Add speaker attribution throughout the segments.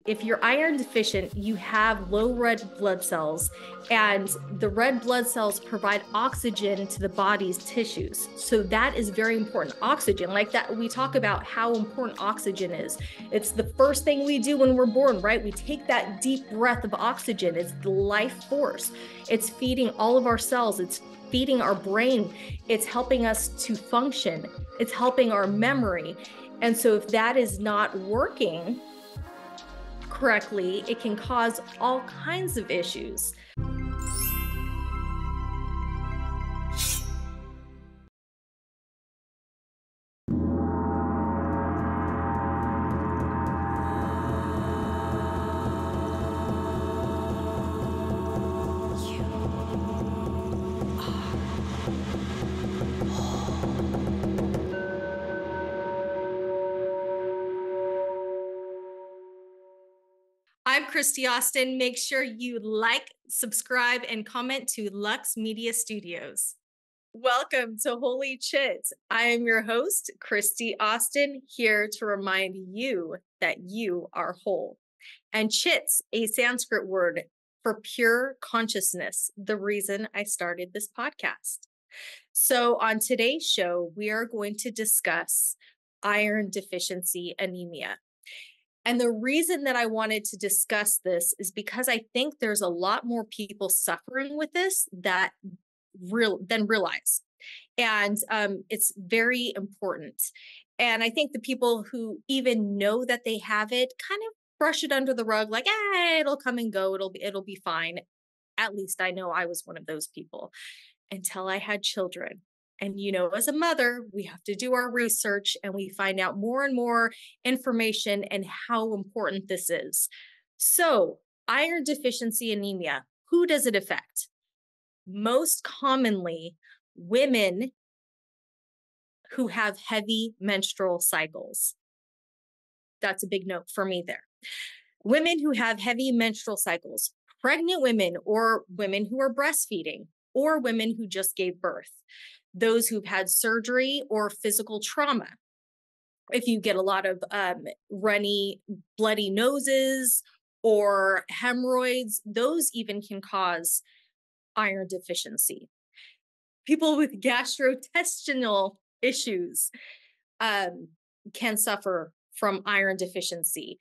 Speaker 1: If you're iron deficient, you have low red blood cells, and the red blood cells provide oxygen to the body's tissues. So that is very important. Oxygen, like that, we talk about how important oxygen is. It's the first thing we do when we're born, right? We take that deep breath of oxygen. It's the life force. It's feeding all of our cells. It's feeding our brain. It's helping us to function. It's helping our memory. And so if that is not working correctly, it can cause all kinds of issues. I'm Kristy Austin. Make sure you like, subscribe, and comment to Lux Media Studios. Welcome to Whole-ly Chit. I am your host, Kristy Austin, here to remind you that you are whole. And chit's a Sanskrit word for pure consciousness, the reason I started this podcast. So on today's show, we are going to discuss iron deficiency anemia. And the reason that I wanted to discuss this is because I think there's a lot more people suffering with this than realize. And it's very important. And I think the people who even know that they have it kind of brush it under the rug, like, it'll come and go. It'll be fine. At least I know I was one of those people until I had children. And, as a mother, we have to do our research and we find out more and more information and how important this is. So, iron deficiency anemia, who does it affect? Most commonly, women who have heavy menstrual cycles. That's a big note for me there. Women who have heavy menstrual cycles, pregnant women or women who are breastfeeding, or women who just gave birth. Those who've had surgery or physical trauma. If you get a lot of runny, bloody noses or hemorrhoids, those even can cause iron deficiency. People with gastrointestinal issues can suffer from iron deficiency.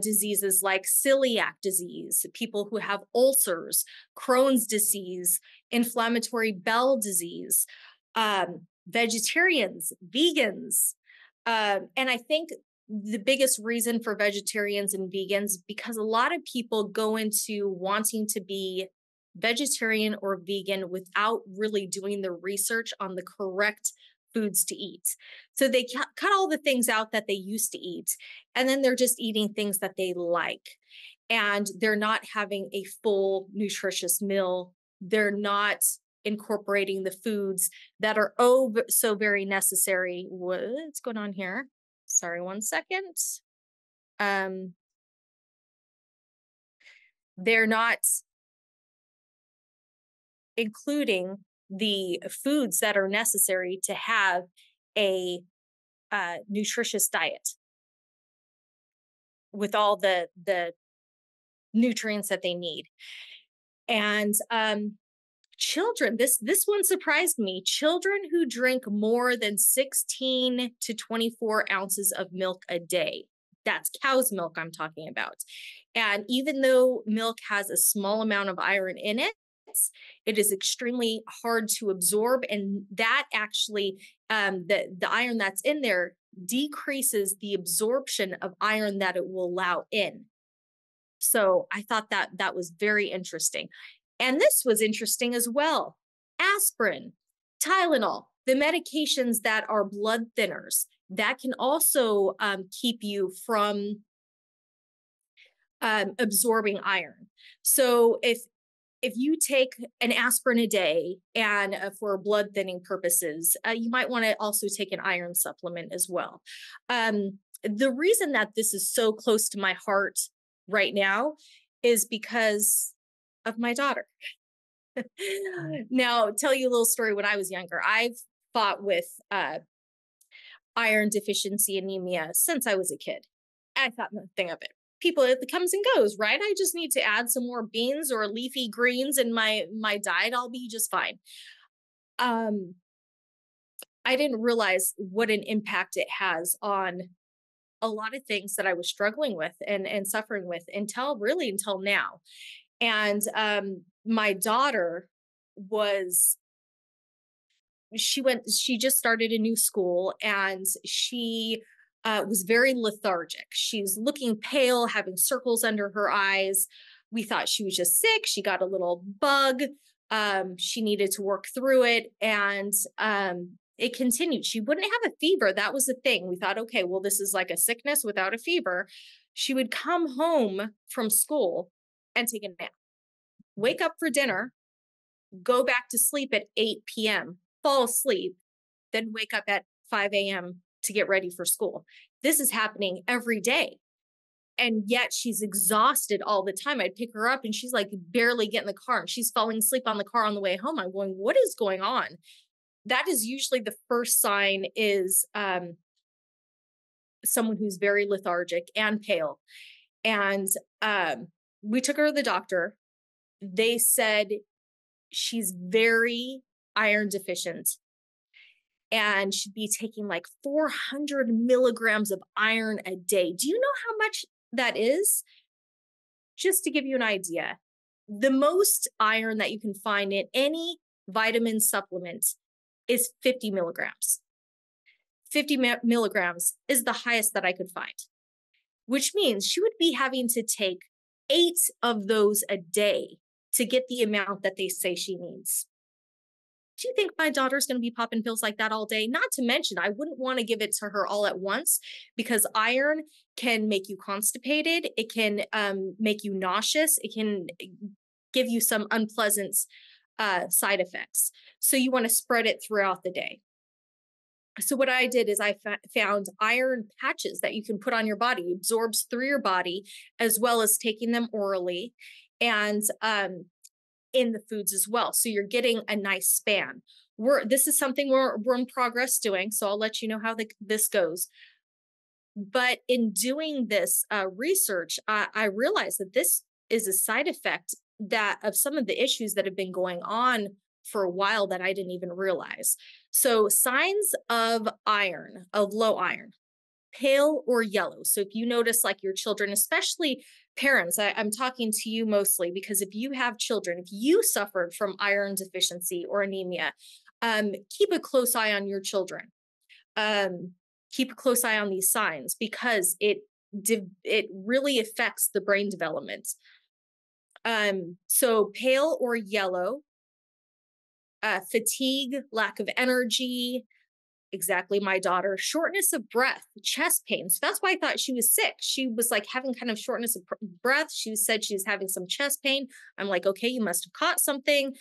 Speaker 1: Diseases like celiac disease, people who have ulcers, Crohn's disease, inflammatory bowel disease, vegetarians, vegans. And I think the biggest reason for vegetarians and vegans, because a lot of people go into wanting to be vegetarian or vegan without really doing the research on the correct foods to eat. So they cut all the things out that they used to eat, and then they're just eating things that they like. And they're not having a full nutritious meal. They're not incorporating the foods that are so very necessary. What's going on here? Sorry, 1 second. They're not including the foods that are necessary to have a nutritious diet with all the nutrients that they need. And children, this one surprised me. Children who drink more than 16 to 24 ounces of milk a day. That's cow's milk I'm talking about. And even though milk has a small amount of iron in it, it is extremely hard to absorb. And that actually, the iron that's in there decreases the absorption of iron that it will allow in. So I thought that was very interesting. And this was interesting as well. Aspirin, Tylenol, the medications that are blood thinners, that can also keep you from absorbing iron. So if you take an aspirin a day and for blood thinning purposes, you might want to also take an iron supplement as well. The reason that this is so close to my heart right now is because of my daughter. Now, tell you a little story. When I was younger, I've fought with iron deficiency anemia since I was a kid. I thought nothing of it. people, it comes and goes, right? I just need to add some more beans or leafy greens in my diet. I'll be just fine. Um, I didn't realize what an impact it has on a lot of things that I was struggling with and suffering with until now. And my daughter was she just started a new school, and she was very lethargic. She's looking pale, having circles under her eyes. We thought she was just sick. She got a little bug. She needed to work through it, and it continued. She wouldn't have a fever. That was the thing. We thought, okay, well, this is like a sickness without a fever. She would come home from school and take a nap, wake up for dinner, go back to sleep at 8 p.m., fall asleep, then wake up at 5 a.m. to get ready for school. This is happening every day. And yet she's exhausted all the time. I'd pick her up and she's like barely getting in the car, and she's falling asleep on the car on the way home. I'm going, what is going on? That is usually the first sign, is someone who's very lethargic and pale. And we took her to the doctor. They said she's very iron deficient and should be taking like 400 milligrams of iron a day. Do you know how much that is? Just to give you an idea, the most iron that you can find in any vitamin supplement is 50 milligrams. 50 milligrams is the highest that I could find, which means she would be having to take 8 of those a day to get the amount that they say she needs. Do you think my daughter's going to be popping pills like that all day? Not to mention, I wouldn't want to give it to her all at once, because iron can make you constipated. It can make you nauseous. It can give you some unpleasant side effects. So you want to spread it throughout the day. So what I did is I found iron patches that you can put on your body. It absorbs through your body, as well as taking them orally, and in the foods as well. So you're getting a nice span. This is something we're in progress doing, so I'll let you know how this goes. But in doing this research, I realized that this is a side effect of some of the issues that have been going on for a while that I didn't even realize. So signs of low iron: pale or yellow. So if you notice, like, your children, especially parents, I'm talking to you mostly, because if you have children, if you suffered from iron deficiency or anemia, keep a close eye on your children. Keep a close eye on these signs, because it really affects the brain development. So pale or yellow, fatigue, lack of energy. Exactly, my daughter. Shortness of breath, chest pain. So that's why I thought she was sick. She was like having kind of shortness of breath. She said she was having some chest pain. I'm like, okay, you must have caught something.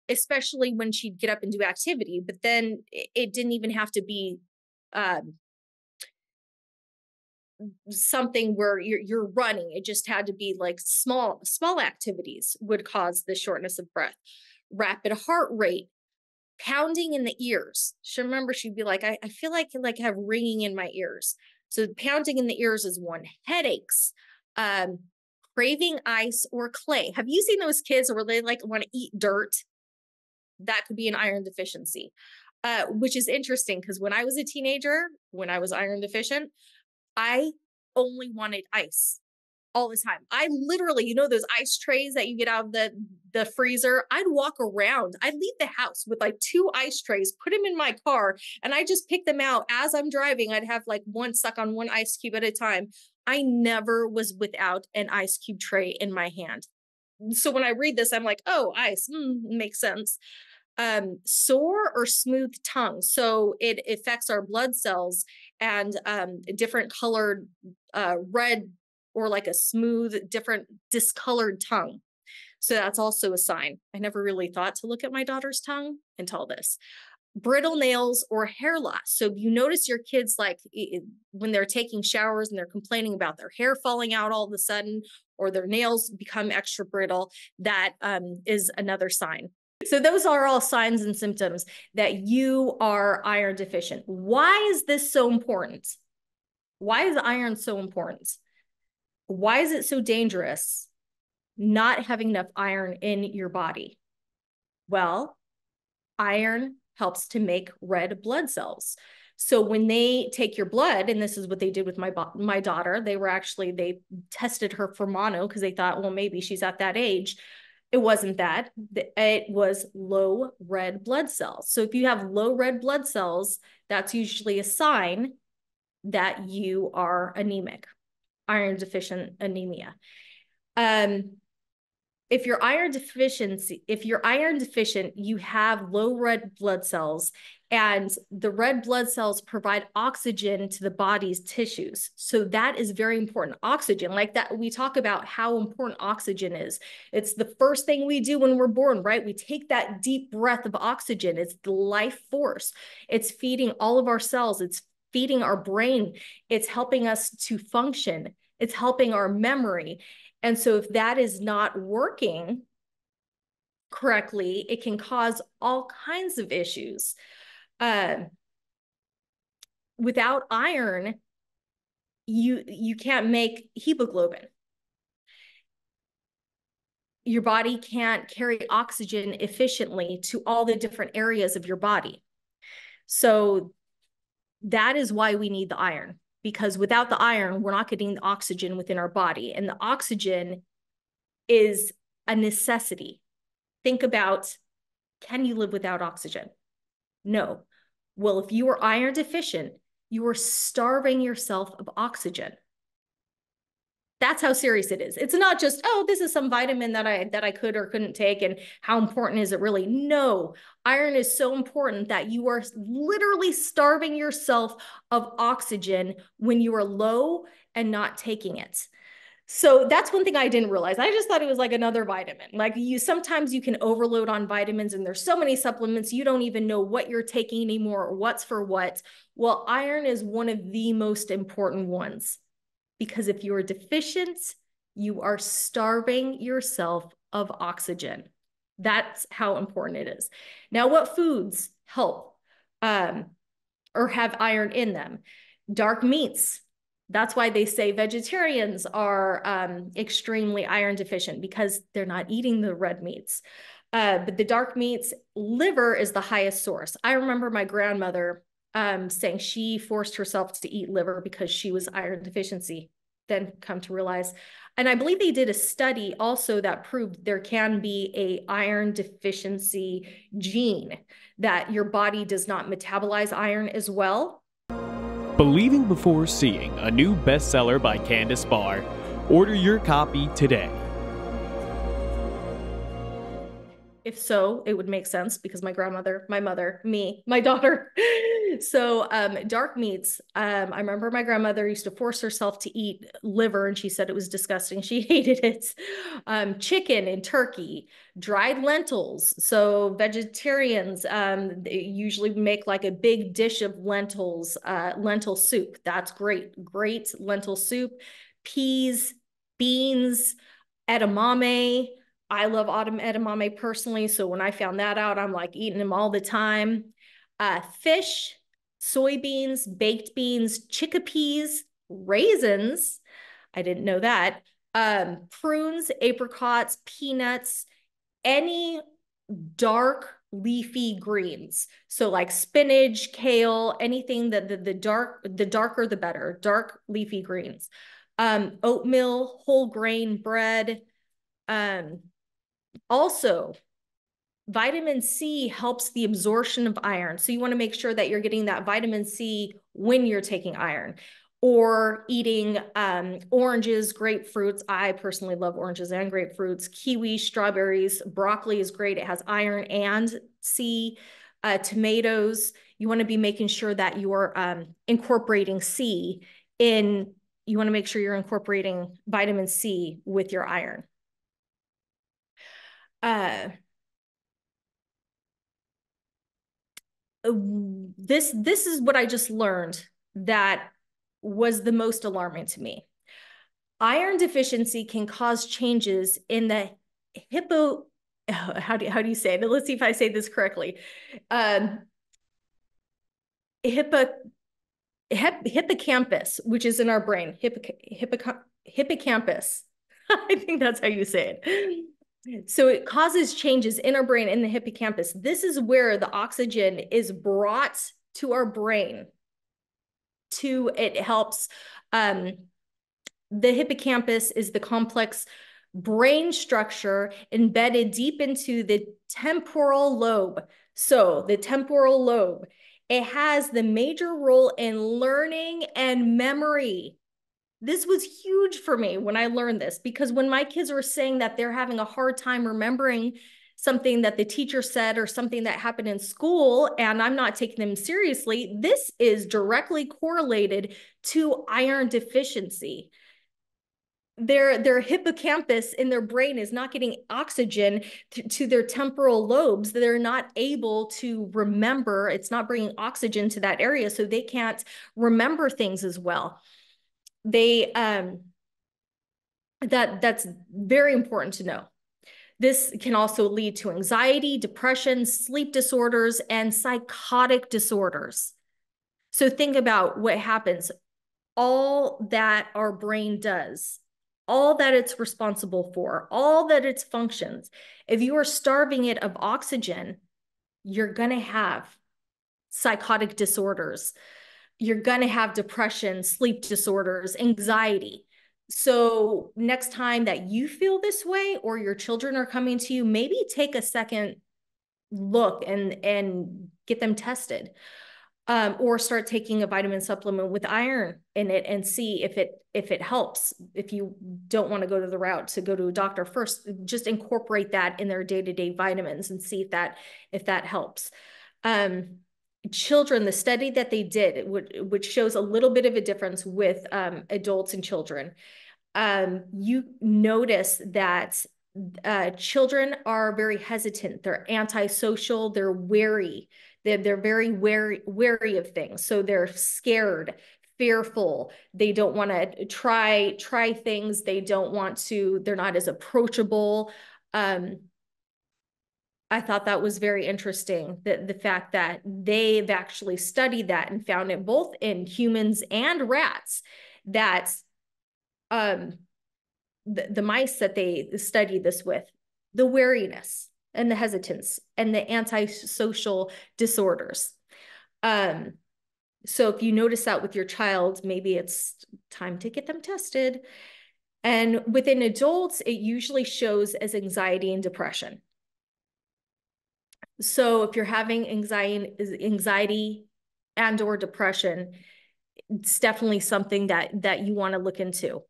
Speaker 1: Especially when she'd get up and do activity. But then it didn't even have to be something where you're running. It just had to be like small activities would cause the shortness of breath. Rapid heart rate, pounding in the ears. She'd be like, I feel like I have ringing in my ears. So pounding in the ears is one. Headaches, craving ice or clay. Have you seen those kids where they like want to eat dirt? That could be an iron deficiency, which is interesting, because when I was a teenager, when I was iron deficient, I only wanted ice all the time. I literally, those ice trays that you get out of the freezer, I'd walk around. I'd leave the house with like 2 ice trays, put them in my car, and I just pick them out as I'm driving. I'd have like one stuck on one ice cube at a time. I never was without an ice cube tray in my hand. So when I read this, I'm like, oh, ice, makes sense. Sore or smooth tongue. So it affects our blood cells, and different colored red, or like a smooth, different discolored tongue. So that's also a sign. I never really thought to look at my daughter's tongue until this. Brittle nails or hair loss. So if you notice your kids, like when they're taking showers and they're complaining about their hair falling out all of a sudden, or their nails become extra brittle, that is another sign. So those are all signs and symptoms that you are iron deficient. Why is this so important? Why is iron so important? Why is it so dangerous not having enough iron in your body? Well, iron helps to make red blood cells. So when they take your blood, and this is what they did with my daughter, they tested her for mono because they thought, well, maybe she's at that age. It wasn't that. It was low red blood cells. So if you have low red blood cells, that's usually a sign that you are anemic, iron deficient anemia. If you're iron deficient, you have low red blood cells, and the red blood cells provide oxygen to the body's tissues. So that is very important. Oxygen, like that, we talk about how important oxygen is. It's the first thing we do when we're born, right? We take that deep breath of oxygen. It's the life force. It's feeding all of our cells. It's feeding our brain. It's helping us to function. It's helping our memory. And so if that is not working correctly, it can cause all kinds of issues. Without iron, you can't make hemoglobin. Your body can't carry oxygen efficiently to all the different areas of your body. So that is why we need the iron, because without the iron, we're not getting the oxygen within our body. And the oxygen is a necessity. Think about, can you live without oxygen? No. Well, if you are iron deficient, you are starving yourself of oxygen. That's how serious it is. It's not just, oh, this is some vitamin that I could or couldn't take, and how important is it really? No, iron is so important that you are literally starving yourself of oxygen when you are low and not taking it. So that's one thing I didn't realize. I just thought it was like another vitamin. Like sometimes you can overload on vitamins, and there's so many supplements, you don't even know what you're taking anymore or what's for what. Well, iron is one of the most important ones, because if you are deficient, you are starving yourself of oxygen. That's how important it is. Now, what foods help or have iron in them? Dark meats. That's why they say vegetarians are extremely iron deficient, because they're not eating the red meats. But the dark meats, liver is the highest source. I remember my grandmother saying she forced herself to eat liver because she was iron deficiency. Then come to realize, and I believe they did a study also that proved there can be a iron deficiency gene, that your body does not metabolize iron as well.
Speaker 2: Believing Before Seeing, a new bestseller by Candace Barr. Order your copy today.
Speaker 1: If so, it would make sense, because my grandmother, my mother, me, my daughter. So dark meats. I remember my grandmother used to force herself to eat liver, and she said it was disgusting. She hated it. Chicken and turkey, dried lentils. So vegetarians they usually make like a big dish of lentils, lentil soup. That's great. Great lentil soup. Peas, beans, edamame. I love autumn edamame personally. So when I found that out, I'm like eating them all the time. Fish, soybeans, baked beans, chickpeas, raisins. I didn't know that. Prunes, apricots, peanuts, any dark leafy greens. So like spinach, kale, anything that the darker the better, dark leafy greens. Oatmeal, whole grain bread. Also, vitamin C helps the absorption of iron. So you want to make sure that you're getting that vitamin C when you're taking iron, or eating oranges, grapefruits. I personally love oranges and grapefruits, kiwi, strawberries, broccoli is great. It has iron and C. Tomatoes, you want to be making sure that you're incorporating C in, you want to make sure you're incorporating vitamin C with your iron. This is what I just learned that was the most alarming to me. Iron deficiency can cause changes in the how do you say it? Let's see if I say this correctly. hippocampus, which is in our brain, hippocampus. I think that's how you say it. So it causes changes in our brain in the hippocampus. This is where the oxygen is brought to our brain. It helps. The hippocampus is the complex brain structure embedded deep into the temporal lobe. So the temporal lobe, it has the major role in learning and memory. This was huge for me when I learned this, because when my kids were saying that they're having a hard time remembering something that the teacher said or something that happened in school, and I'm not taking them seriously, this is directly correlated to iron deficiency. Their hippocampus in their brain is not getting oxygen to their temporal lobes. They're not able to remember. It's not bringing oxygen to that area, so they can't remember things as well. That's very important to know. This can also lead to anxiety, depression, sleep disorders, and psychotic disorders. So think about what happens. All that our brain does, all that it's responsible for, all that its functions. If you are starving it of oxygen, you're going to have psychotic disorders. You're going to have depression, sleep disorders, anxiety. So next time that you feel this way or your children are coming to you, maybe take a second look and get them tested. Or start taking a vitamin supplement with iron in it and see if it helps. If you don't want to go to the route to go to a doctor first, just incorporate that in their day-to-day vitamins and see if that helps. Children, the study that they did, which shows a little bit of a difference with adults and children, you notice that children are very hesitant. They're antisocial. They're wary. They're very wary of things. So they're scared, fearful. They don't want to try things. They don't want to. They're not as approachable. I thought that was very interesting, that the fact that they've actually studied that and found it both in humans and rats, that the mice that they studied this with, the wariness and the hesitance and the antisocial disorders. So if you notice that with your child, maybe it's time to get them tested. And within adults, it usually shows as anxiety and depression. So if you're having anxiety and or depression, it's definitely something that you want to look into.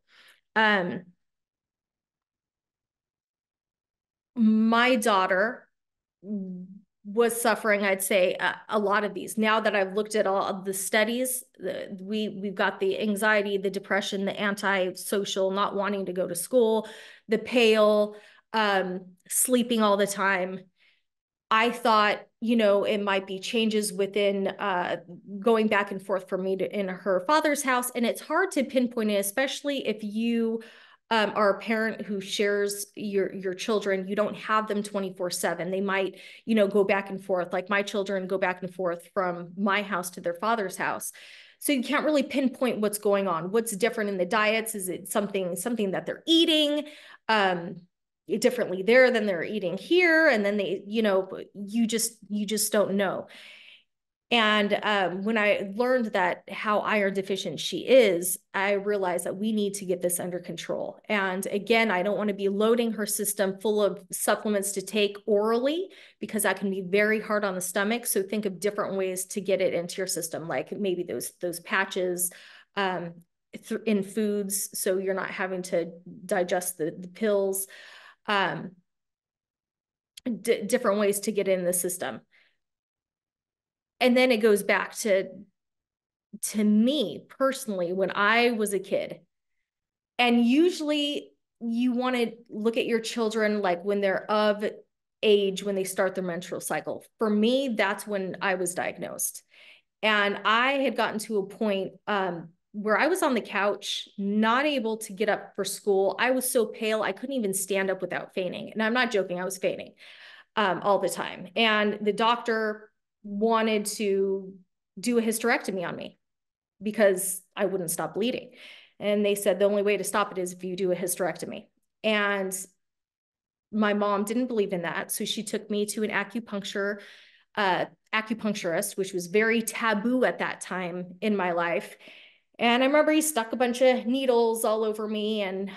Speaker 1: My daughter was suffering, I'd say, a lot of these. Now that I've looked at all of the studies, we've got the anxiety, the depression, the antisocial, not wanting to go to school, the pale, sleeping all the time. I thought, it might be changes within going back and forth for me in her father's house. And it's hard to pinpoint it, especially if you are a parent who shares your children. You don't have them 24/7. They might, go back and forth. Like my children go back and forth from my house to their father's house. So you can't really pinpoint what's going on. What's different in the diets? Is it something that they're eating differently there than they're eating here? And then they, you just don't know. And when I learned that how iron deficient she is, I realized that we need to get this under control. And again, I don't want to be loading her system full of supplements to take orally, because that can be very hard on the stomach. So think of different ways to get it into your system, like maybe those patches in foods, so you're not having to digest the pills. Different ways to get in the system. And then it goes back to me personally, when I was a kid. And usually you want to look at your children like when they're of age, when they start their menstrual cycle. For me, that's when I was diagnosed. And I had gotten to a point where I was on the couch, not able to get up for school. I was so pale, I couldn't even stand up without fainting. And I'm not joking, I was fainting all the time. And the doctor wanted to do a hysterectomy on me. because I wouldn't stop bleeding. And they said the only way to stop it is if you do a hysterectomy. And my mom didn't believe in that. So she took me to an acupuncturist, which was very taboo at that time in my life. And I remember he stuck a bunch of needles all over me and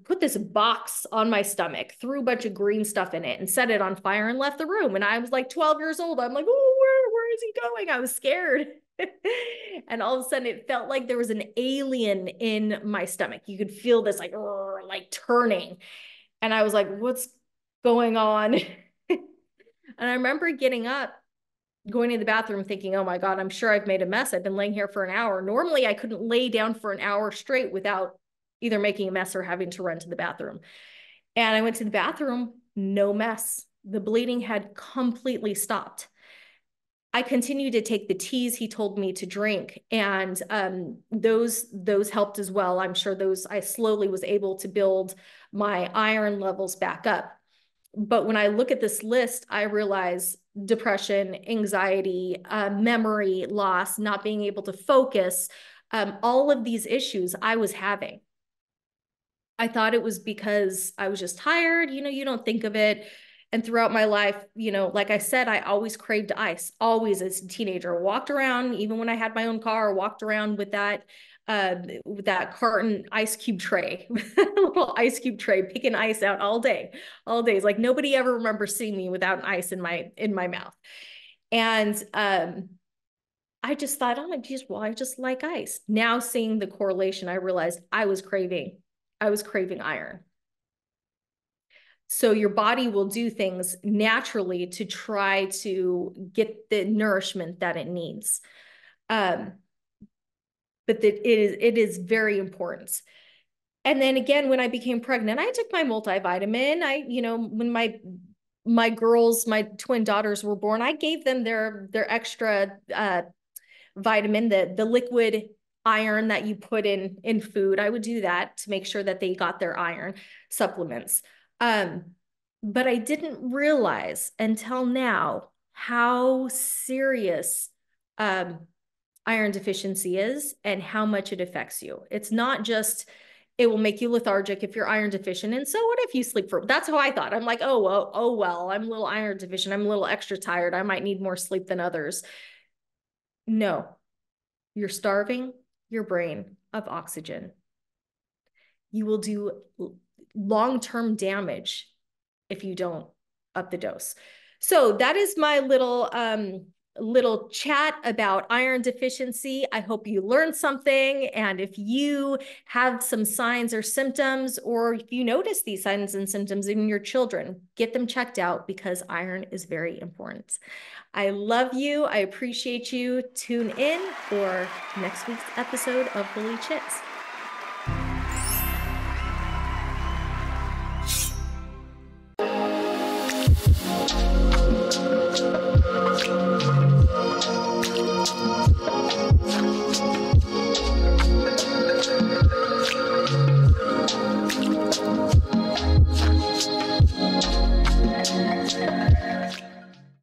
Speaker 1: put this box on my stomach, threw a bunch of green stuff in it and set it on fire and left the room. And I was like 12 years old. I'm like, oh, where is he going? I was scared. And all of a sudden it felt like there was an alien in my stomach. You could feel this like turning. And I was like, what's going on? And I remember getting up, going to the bathroom thinking, oh my God, I'm sure I've made a mess. I've been laying here for an hour. Normally I couldn't lay down for an hour straight without either making a mess or having to run to the bathroom. And I went to the bathroom, no mess. The bleeding had completely stopped. I continued to take the teas he told me to drink, and those helped as well. I'm sure I slowly was able to build my iron levels back up. But when I look at this list, I realize depression, anxiety, memory loss, not being able to focus, all of these issues I was having. I thought it was because I was just tired. You don't think of it. And throughout my life, like I said, I always craved ice, always as a teenager, walked around, even when I had my own car, walked around with that carton ice cube tray, little ice cube tray, picking ice out all day. It's like nobody ever remembers seeing me without an ice in my mouth. And I just thought, oh, geez, well, I just like ice. Now seeing the correlation, I realized I was craving iron. So your body will do things naturally to try to get the nourishment that it needs. But it is very important. And then again, when I became pregnant, I took my multivitamin. When my girls, my twin daughters were born, I gave them their extra vitamin, the liquid iron that you put in food. I would do that to make sure that they got their iron supplements. But I didn't realize until now how serious iron deficiency is and how much it affects you. It's not just it will make you lethargic if you're iron deficient. And so what if you sleep that's how I thought. I'm like, oh well, I'm a little iron deficient. I'm a little extra tired. I might need more sleep than others. No, you're starving your brain of oxygen. You will do long-term damage if you don't up the dose. So that is my little chat about iron deficiency. I hope you learned something. And if you have some signs or symptoms, or if you notice these signs and symptoms in your children, get them checked out because iron is very important. I love you. I appreciate you. Tune in for next week's episode of Whole-ly Chits.